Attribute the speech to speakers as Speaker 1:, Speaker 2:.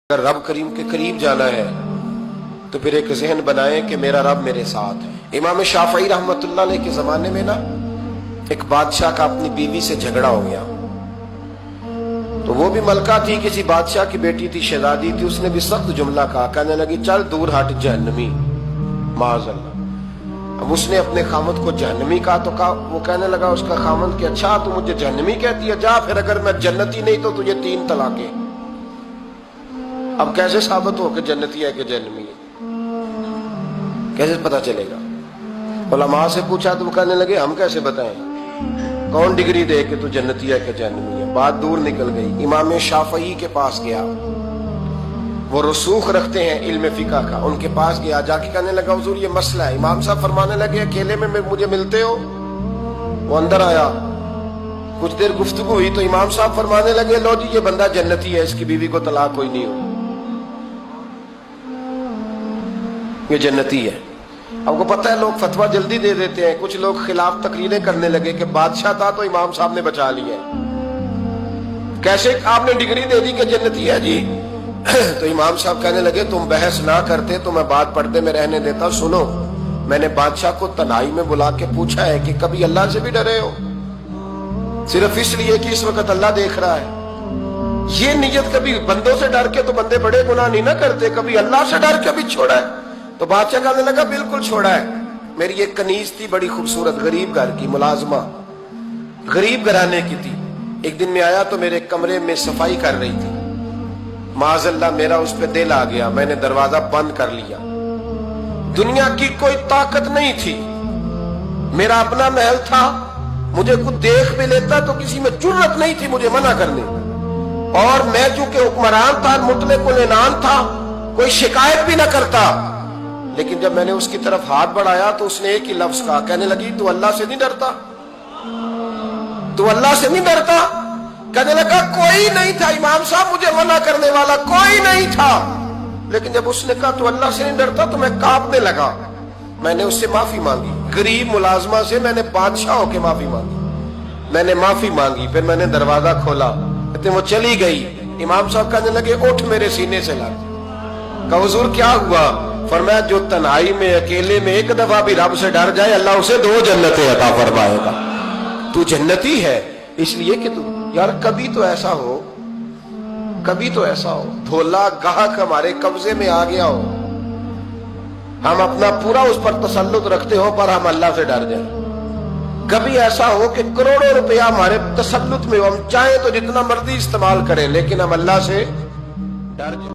Speaker 1: اگر رب کریم کے قریب جانا ہے تو پھر ایک ذہن بنائیں کہ میرا رب میرے ساتھ ہے۔ امام شافعی رحمۃ اللہ علیہ کے زمانے میں ایک بادشاہ کا اپنی بیوی سے جھگڑا ہو گیا، تو وہ بھی ملکہ تھی، کسی بادشاہ کی بیٹی تھی، شہزادی تھی، اس نے بھی سخت جملہ کہا، کہنے لگی چل دور ہٹ جہنمی، معاذ اللہ۔ اب اس نے اپنے خامد کو جہنمی کہا تو وہ کہنے لگا اس کا خامد کہ اچھا تو مجھے جہنمی کہتی ہے، جا پھر اگر میں جنتی نہیں تو تجھے 3 طلاقیں۔ اب کیسے ثابت ہو کہ جنتی ہے کہ جہنمی ہے؟ کیسے پتا چلے گا؟ علماء سے پوچھا تو وہ کہنے لگے ہم کیسے بتائیں، کون ڈگری دے کہ تو جنتی ہے کہ جہنمی ہے؟ بات دور نکل گئی۔ امام شافعی کے پاس گیا، وہ رسوخ رکھتے ہیں علم فقہ کا، ان کے پاس گیا، جا کے کہنے لگا حضور یہ مسئلہ ہے۔ امام صاحب فرمانے لگے اکیلے میں مجھے ملتے ہو؟ وہ اندر آیا، کچھ دیر گفتگو ہوئی تو امام صاحب فرمانے لگے لو جی یہ بندہ جنتی ہے، اس کی بیوی کو طلاق کوئی نہیں ہو، یہ جنتی ہے۔ آپ کو پتہ ہے لوگ فتویٰ جلدی دے دیتے ہیں، کچھ لوگ خلاف تقریریں کرنے لگے کہ بادشاہ تھا تو امام صاحب نے بچا لیا، کیسے آپ نے ڈگری دے دی کہ جنتی ہے جی؟ تو امام صاحب کہنے لگے تم بحث نہ کرتے تو میں بات پردے میں رہنے دیتا۔ سنو، میں نے بادشاہ کو تنہائی میں بلا کے پوچھا ہے کہ کبھی اللہ سے بھی ڈرے ہو؟ صرف اس لیے کہ اس وقت اللہ دیکھ رہا ہے۔ یہ نیت کبھی بندوں سے ڈر کے تو بندے بڑے گناہ نہیں نہ کرتے، کبھی اللہ سے ڈر کے بھی چھوڑا ہے؟ تو بادشاہ کہنے لگا بالکل چھوڑا ہے۔ میری ایک کنیز تھی بڑی خوبصورت، غریب گھر کی ملازمہ، غریب گھرانے کی تھی۔ ایک دن میں آیا تو میرے کمرے میں صفائی کر رہی تھی، معاذ اللہ میرا اس پہ دل آ گیا، میں نے دروازہ بند کر لیا۔ دنیا کی کوئی طاقت نہیں تھی، میرا اپنا محل تھا، مجھے کچھ دیکھ بھی لیتا تو کسی میں جرت نہیں تھی مجھے منع کرنے، اور میں چونکہ حکمران تھا، مطلق العنان تھا، کوئی شکایت بھی نہ کرتا۔ لیکن جب میں نے اس کی طرف ہاتھ بڑھایا تو اس نے ایک ہی لفظ کہا، کہنے لگی تو اللہ سے نہیں ڈرتا؟ تو اللہ سے نہیں ڈرتا؟ کہنے لگا کوئی نہیں تھا امام صاحب مجھے منع کرنے والا، کوئی نہیں تھا۔ لیکن جب اس نے کہا تو اللہ سے نہیں ڈرتا تو میں کانپنے لگا۔ میں نے اس سے معافی مانگی، غریب ملازمہ سے میں نے بادشاہ ہو کے معافی مانگی، میں نے معافی مانگی، پھر میں نے دروازہ کھولا، وہ چلی گئی۔ امام صاحب کہنے لگے اٹھ میرے سینے سے لگ۔ کہا حضور کیا ہوا؟ فرمایا جو تنہائی میں اکیلے میں ایک دفعہ بھی رب سے ڈر جائے اللہ اسے 2 جنتیں عطا فرمائے گا۔ تو جنتی ہے اس لیے کہ تو یار کبھی تو ایسا ہو، کبھی تو ایسا ہو دھولا گاہک ہمارے قبضے میں آ گیا ہو، ہم اپنا پورا اس پر تسلط رکھتے ہو پر ہم اللہ سے ڈر جائیں۔ کبھی ایسا ہو کہ کروڑوں روپیہ ہمارے تسلط میں ہو، ہم چاہیں تو جتنا مرضی استعمال کریں لیکن ہم اللہ سے ڈر جائیں۔